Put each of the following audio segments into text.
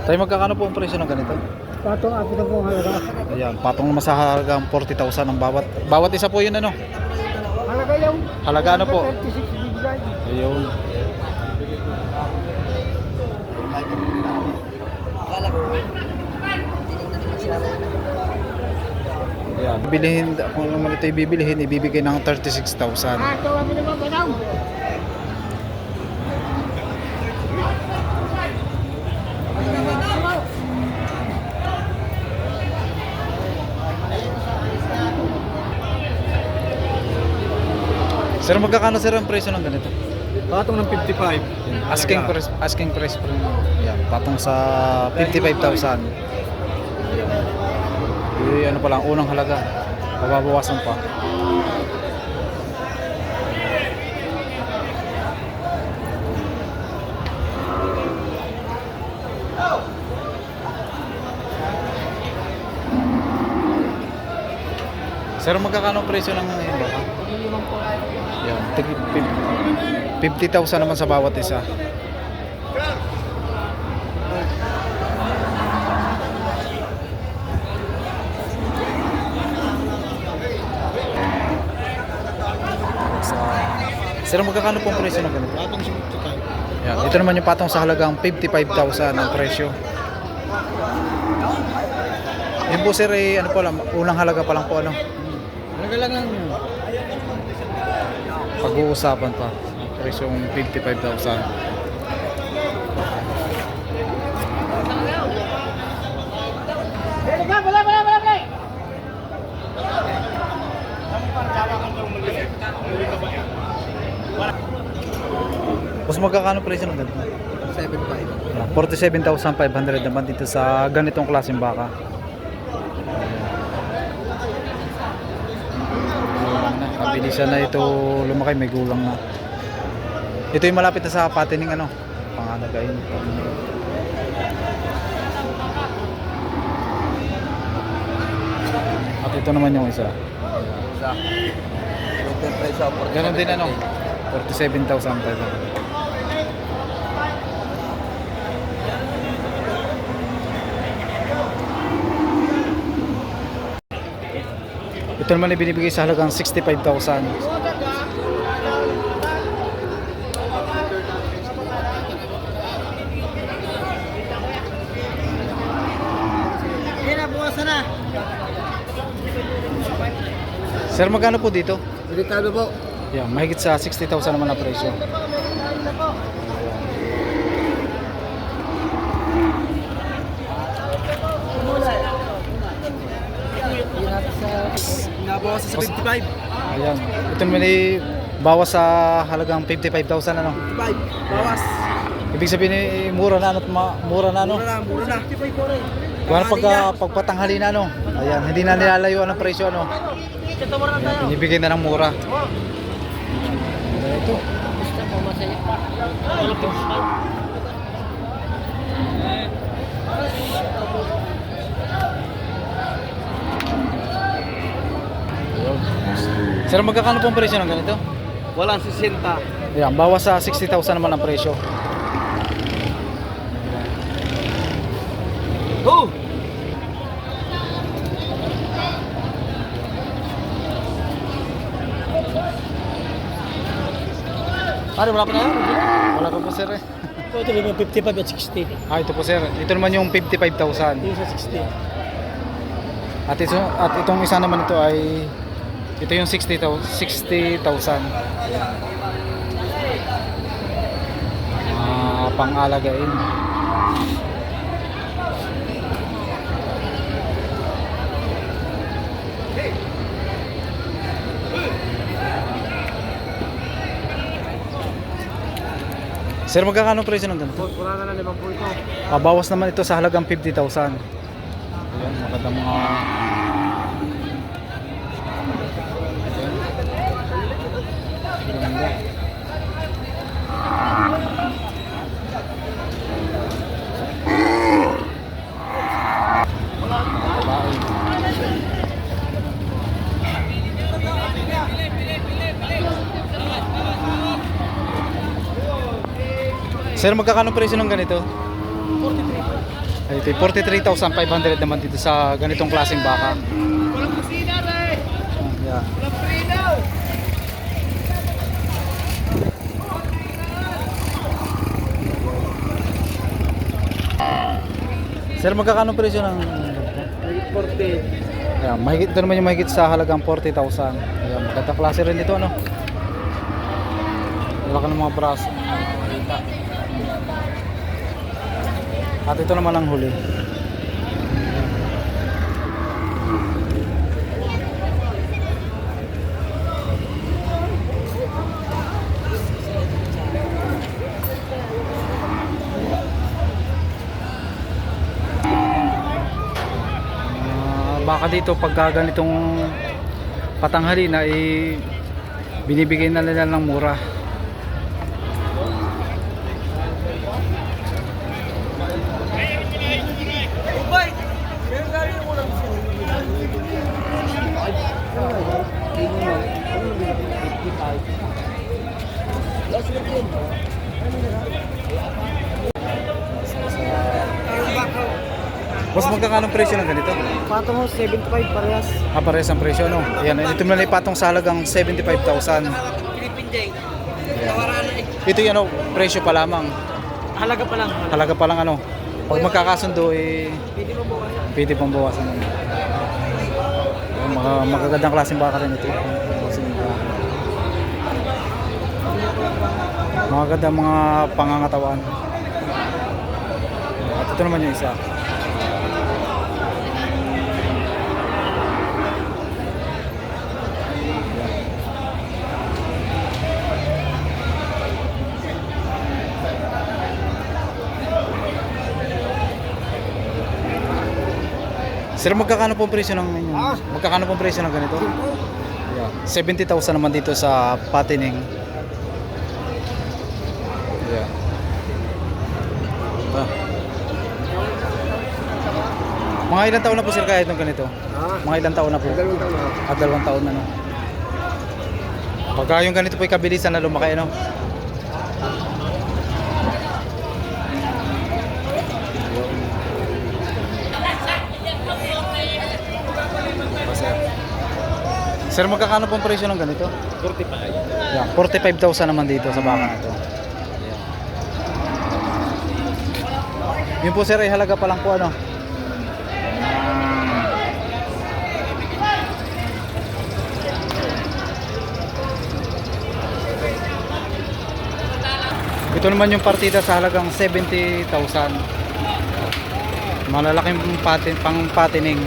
Tayo magkakano po ang presyo ng ganito? Patong ako na po ang halaga. Ayan, patong naman sa halagang 40,000 ang bawat isa po yun ano? Halaga yung Halaga ano po? 36 bigay. Ayun. Ayan, bibilihin, kung naman ito ibibilihin, ibibigay ng 36,000. Ah, ito kami naman banaw. Sir, magkakano sir ang presyo ng ganito? Patong ng 55. Asking price po. Yan, patong sa 55,000. Ano pa lang, unang halaga. Pababawasan pa. Sir, magkakano ang presyo ng ngayon baka? Yan, 50,000 naman sa bawat isa. Sir, magkakano po ang presyo ng ganito? Patong 55. Yan, ito naman yung patong sa halagang 55,000 ang presyo. Yan po sir, ano po lang, unang halaga pa lang po ano. Halaga lang lang. Pag-uusapan pa. Presyong 55,000. Mas magkakano presyo ng ganito? 75. 47,500 naman dito sa ganitong klaseng baka. Mabilisan na ito lumaki, may gulang na. Ito yung malapit na sa patining ano, pangalagayin. At ito naman yung isa. Ganon din ano, 47,500. Ito naman ay binibigay sa halagang 65,000. Buwasan na. Sir, magkano po dito? Delikado po. Yan, mahigit sa 60,000 naman ang presyo. Nabawas sa 55. Ayan. Ito naman ay bawas sa halagang 55,000 ano. 55. Bawas. Ibig sabihin mura na ano, mura na ano. Mura na. 55 po rin. Kung pagpatanghali na ano. Ayan, hindi na nilalayuan ang presyo ano. Binibigay na ng mura. Ito. Gusto mo masaya. Sir, magkakano po ang presyo ng ganito? Walang 60. Ayan, bawas sa 60,000 naman ang presyo. Oh! Ano, wala pa na yan? Wala pa po sir eh. Ito yung 55 at 60. Ito po sir. Ito naman yung 55,000. Yung sa 60. At itong isa naman ito ay ito yung 60,000. Pang-alagain. Sir, magkakano presyo ng ganito? Wala na lang 5 po ito. Bawas naman ito sa halagang 50,000. Ayan, magandang mga ganda. Sir, magkakano presyo ng ganito? 43. Ito yung 43,500 naman dito sa ganitong klaseng baka. Walang kusina rin. Yan. Walang prinaw. Sir, magkakano presyo ng 40. Ayan, mahigit ito naman yung mahigit sa halagang 40,000. Ayan, maganda klase rin ito, ano? Wala ka ng mga braso. At ito naman ang huli. Baka dito pagka ganitong patanghali na binibigay na nila ng mura. Boss, magkakano presyo ng ganito? Pato mo, 75 parehas. Parehas ang presyo, no? Ayan, ito na patong sa halagang 75,000. Philippine Day. Ito yung ano, presyo pa lamang. Halaga pa lang. Halaga pa lang, ano? Pag magkakasundo, Pwede mo bawasan. pwede pang bawasan. Ayan, magagandang klaseng baka rin ito. Klaseng baka. Magagandang mga pangangatawan. At ito naman yung isa. Sir, magkakano pong presyo ng magkakano pong presyo ng ganito? Yeah. 70,000 naman dito sa patining. Yeah. Mga ilang taon na po sir kaya itong ganito? Mga ilang taon na po? 2 taon na. 2 taon na, no? Pagka yung ganito po yung kabilisan na lumaki, no? Sir, magkakano pong presyo ng ganito? 45. Yeah, 45,000 naman dito sa baka na ito. Yun po sir, ay halaga pa lang po, ano? Ito naman yung partida sa halagang 70,000. Malalaking pang patining.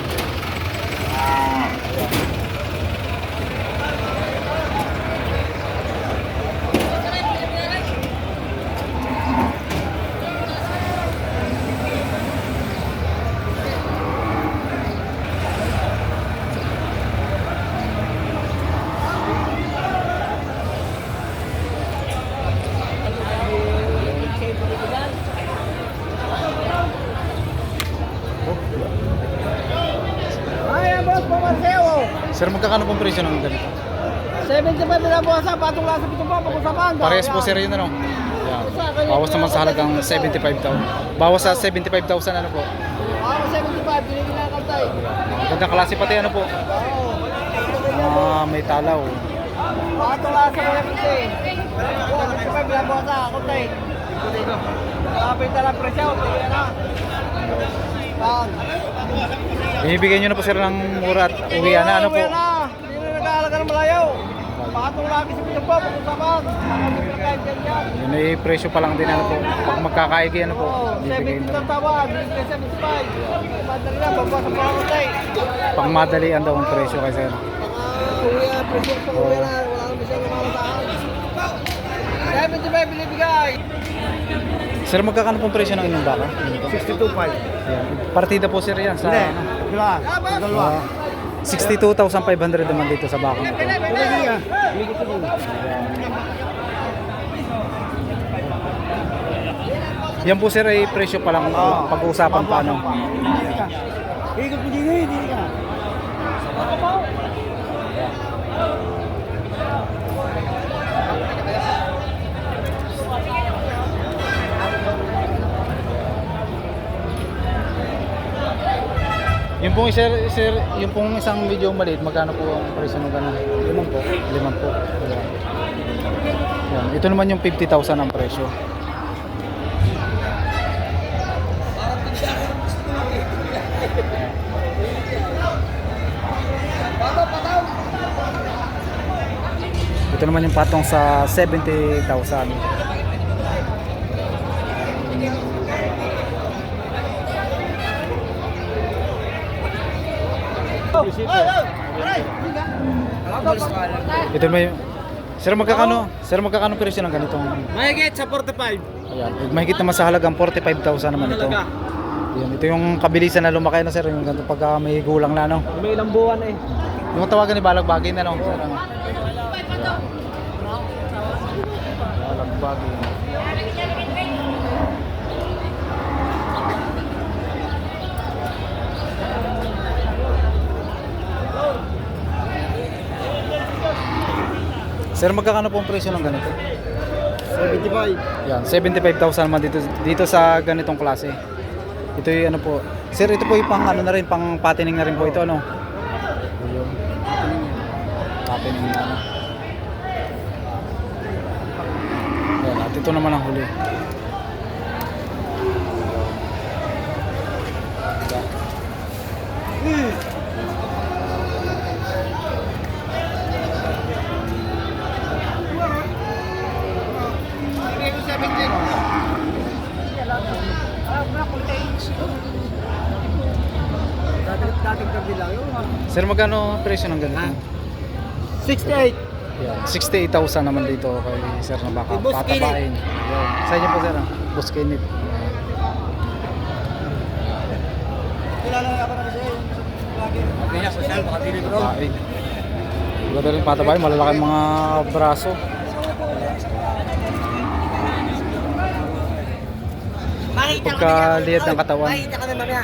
Boss, pamaseo. Sir, magkakano pong presyo ng ganito? 75 na po sa patong lasa pito pa pag-usapan. Parehas po sir yun, ano? Yeah. Bawas naman sa halagang 75,000. Bawas sa 75,000, ano po? 75, binigyan na kantay. Magandang klase pati, ano po? May talaw. Patong lasa mo na pito eh. 75 na po sa kantay. Kapit na lang presyo, tingnan na. Binibigyan nyo na po sir ng mura at uwian na, ano po? Uwian na. Hindi na nag-aalaga ng malayaw. Patong lagi sa pito pa pag-usapan. Yun ay presyo pa lang din, ano po? Pag magkakaigi, ano po? Oo, Bibigyan 70 na. ang tawad, binigyan 75. Madali na, babawas ang pangkantay. Pang madalian daw ang presyo kay sir. Uwian, presyo pa uwian na. Wala kang masyadong malasahan. 75 binibigay. Sir, magkakano pong presyo ng inyong baka? 62.5. Yan. Partida po sir yan sa ano? Dalawa. 62,500 naman dito sa baka nito. Yan po sir ay presyo pa lang, pag-uusapan pa, ano? Ikot mo din eh, hindi ka. Yung pong sir, yung pong isang video maliit, magkano po ang presyo ng ganun? 5 po. 5 po. Ayan. Yan. Ito naman yung 50,000 ang presyo. Ito naman yung patong sa 70,000. Ito naman yung Sir, magkakano presyo ng ganitong? Mahigit sa 45. Ayan, mahigit naman sa halagang 45,000 naman ito. Yan, ito yung kabilisan na lumaki na sir, yung ganito pagka may gulang na no. May ilang buwan eh. Yung tawagan ni Balagbagi na no, sir. Ano? Balagbagi. Sir, magkakano po ang presyo ng ganito? 75. Yan, 75,000 naman dito sa ganitong klase. Ito yung ano po. Sir, ito po yung pang ano na rin, pang patining na rin po ito ano. Ayun. Patining na ano. Ayan, at ito naman ang huli. Dating gabi lang yun. Sir, magkano ang presyo ng ganito? 68. Yan, 68,000 naman dito kay Sir na baka Boss patabain. Ayan. Sa inyo po sir, ah. Boss Kinit. Kilala ako na kasi yung lagi. Kaya social, baka tili bro. Patabain. Wala rin patabain, malalaki mga braso. Makita Pagkaliit ng katawan. Makita kami mamaya.